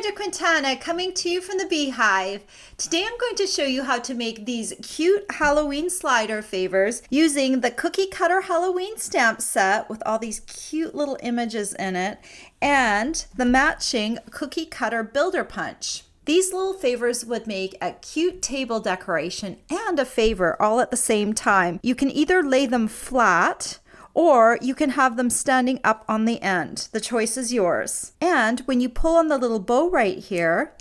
Brenda Quintana coming to you from the Beehive. Today I'm going to show you how to make these cute Halloween slider favors using the cookie cutter Halloween stamp set with all these cute little images in it and the matching cookie cutter builder punch. These little favors would make a cute table decoration and a favor all at the same time. You can either lay them flat or you can have them standing up on the end. The choice is yours. And when you pull on the little bow right here,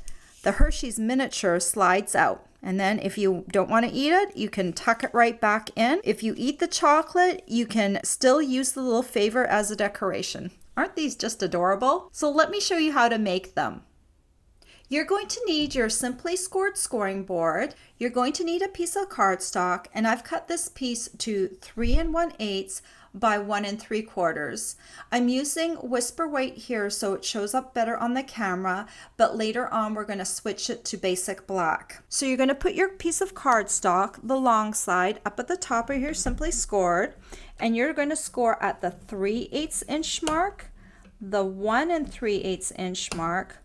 the Hershey's miniature slides out. And then if you don't want to eat it, you can tuck it right back in. If you eat the chocolate, you can still use the little favor as a decoration. Aren't these just adorable? So let me show you how to make them. You're going to need your simply scored scoring board. You're going to need a piece of cardstock, and I've cut this piece to 3 1/8 by 1 3/4. I'm using Whisper White here so it shows up better on the camera, but later on we're going to switch it to basic black. So you're going to put your piece of cardstock, the long side, up at the top of your simply scored, and you're going to score at the 3/8 inch mark, the 1 3/8 inch mark,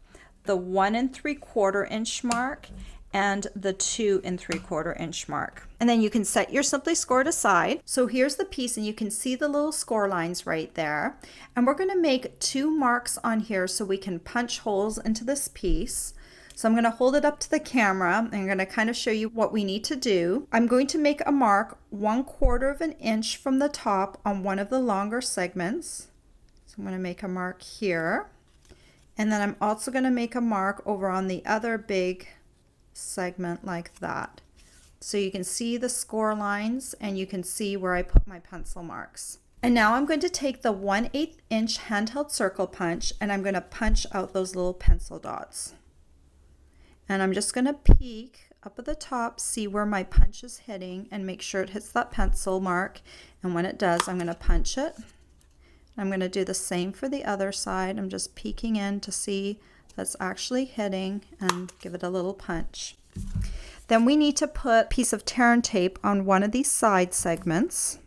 the 1 3/4 inch mark, and the 2 3/4 inch mark. And then you can set your simply scored aside. So here's the piece, and you can see the little score lines right there. And we're going to make 2 marks on here so we can punch holes into this piece. So I'm going to hold it up to the camera and I'm going to kind of show you what we need to do. I'm going to make a mark 1/4 inch from the top on one of the longer segments. So I'm going to make a mark here. And then I'm also going to make a mark over on the other big segment like that. So you can see the score lines and you can see where I put my pencil marks. And now I'm going to take the 1/8 inch handheld circle punch and I'm going to punch out those little pencil dots. And I'm just going to peek up at the top, see where my punch is hitting and make sure it hits that pencil mark. And when it does, I'm going to punch it. I'm going to do the same for the other side. I'm just peeking in to see that's actually hitting and give it a little punch. Then we need to put a piece of tear and tape on one of these side segments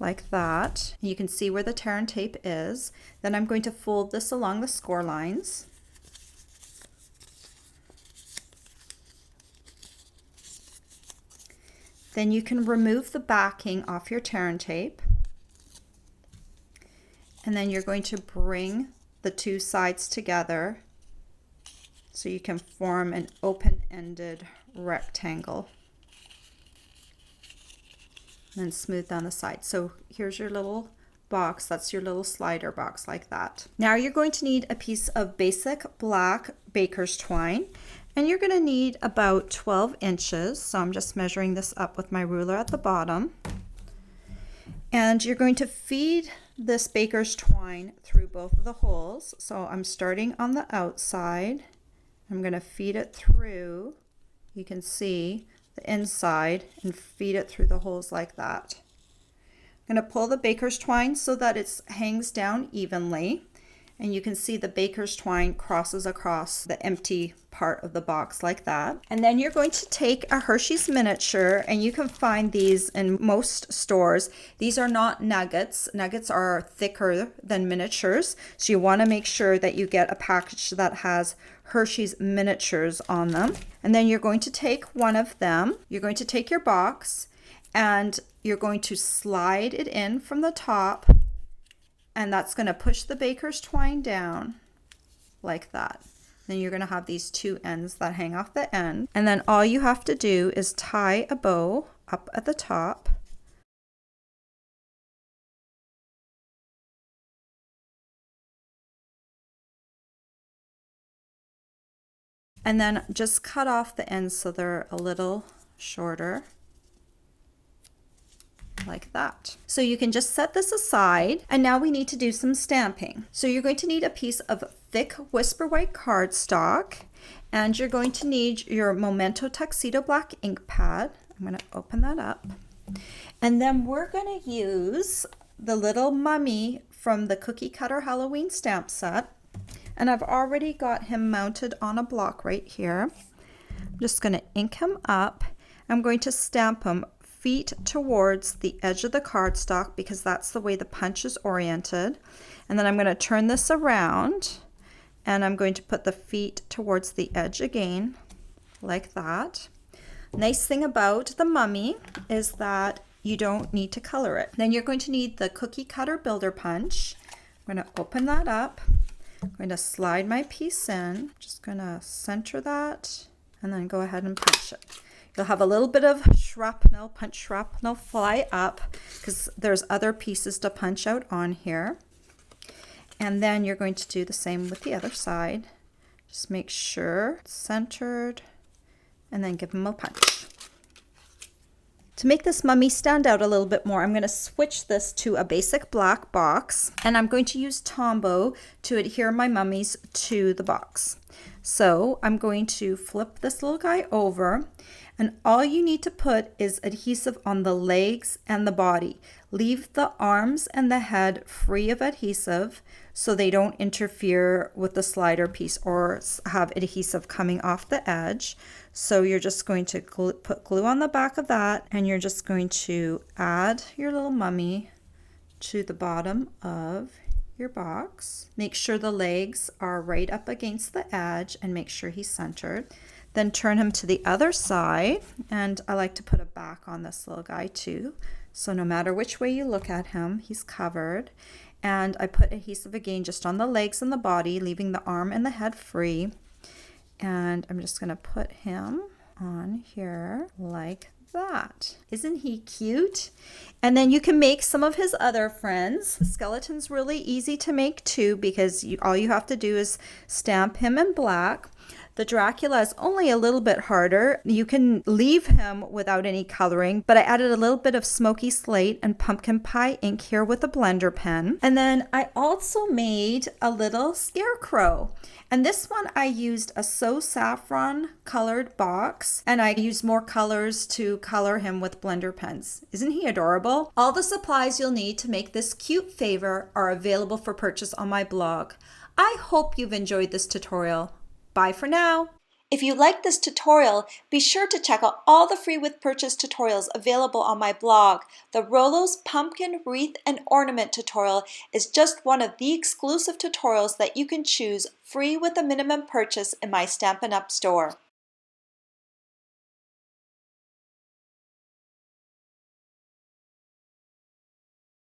like that. You can see where the tear and tape is. Then I'm going to fold this along the score lines. Then you can remove the backing off your tear and tape. And then you're going to bring the 2 sides together so you can form an open-ended rectangle. And then smooth down the side. So here's your little box. That's your little slider box like that. Now you're going to need a piece of basic black baker's twine. And you're going to need about 12 inches. So I'm just measuring this up with my ruler at the bottom. And you're going to feed this baker's twine through both of the holes. So I'm starting on the outside. I'm going to feed it through. You can see the inside and feed it through the holes like that. I'm going to pull the baker's twine so that it hangs down evenly. And you can see the baker's twine crosses across the empty part of the box like that. And then you're going to take a Hershey's miniature, and you can find these in most stores. These are not nuggets. Nuggets are thicker than miniatures. So you want to make sure that you get a package that has Hershey's miniatures on them. And then you're going to take one of them. You're going to take your box and you're going to slide it in from the top. And that's going to push the baker's twine down like that. Then you're going to have these 2 ends that hang off the end. And then all you have to do is tie a bow up at the top. And then just cut off the ends so they're a little shorter. Like that. So you can just set this aside, and now we need to do some stamping. So you're going to need a piece of thick Whisper White cardstock, and you're going to need your Memento Tuxedo black ink pad. I'm going to open that up. And then we're going to use the little mummy from the cookie cutter Halloween stamp set. And I've already got him mounted on a block right here. I'm just going to ink him up. I'm going to stamp him feet towards the edge of the cardstock because that's the way the punch is oriented. And then I'm going to turn this around and I'm going to put the feet towards the edge again, like that. Nice thing about the mummy is that you don't need to color it. Then you're going to need the cookie cutter builder punch. I'm going to open that up. I'm going to slide my piece in. Just going to center that and then go ahead and punch it. You'll have a little bit of shrapnel, punch shrapnel fly up because there's other pieces to punch out on here. And then you're going to do the same with the other side. Just make sure it's centered and then give them a punch. To make this mummy stand out a little bit more, I'm going to switch this to a basic black box, and I'm going to use Tombow to adhere my mummies to the box. So I'm going to flip this little guy over, and all you need to put is adhesive on the legs and the body. Leave the arms and the head free of adhesive so they don't interfere with the slider piece or have adhesive coming off the edge. So you're just going to put glue on the back of that, and you're just going to add your little mummy to the bottom of your box. Make sure the legs are right up against the edge and make sure he's centered. Then turn him to the other side, and I like to put a back on this little guy too. So no matter which way you look at him, he's covered. And I put adhesive again just on the legs and the body, leaving the arm and the head free. And I'm just going to put him on here like that. Isn't he cute? And then you can make some of his other friends. The skeleton's really easy to make too because all you have to do is stamp him in black. The Dracula is only a little bit harder. You can leave him without any coloring, but I added a little bit of smoky slate and pumpkin pie ink here with a blender pen. And then I also made a little scarecrow. And this one I used a So Saffron colored box, and I used more colors to color him with blender pens. Isn't he adorable? All the supplies you'll need to make this cute favor are available for purchase on my blog. I hope you've enjoyed this tutorial. Bye for now. If you liked this tutorial, be sure to check out all the free with purchase tutorials available on my blog. The Rolo's Pumpkin Wreath and Ornament tutorial is just one of the exclusive tutorials that you can choose free with a minimum purchase in my Stampin' Up! Store.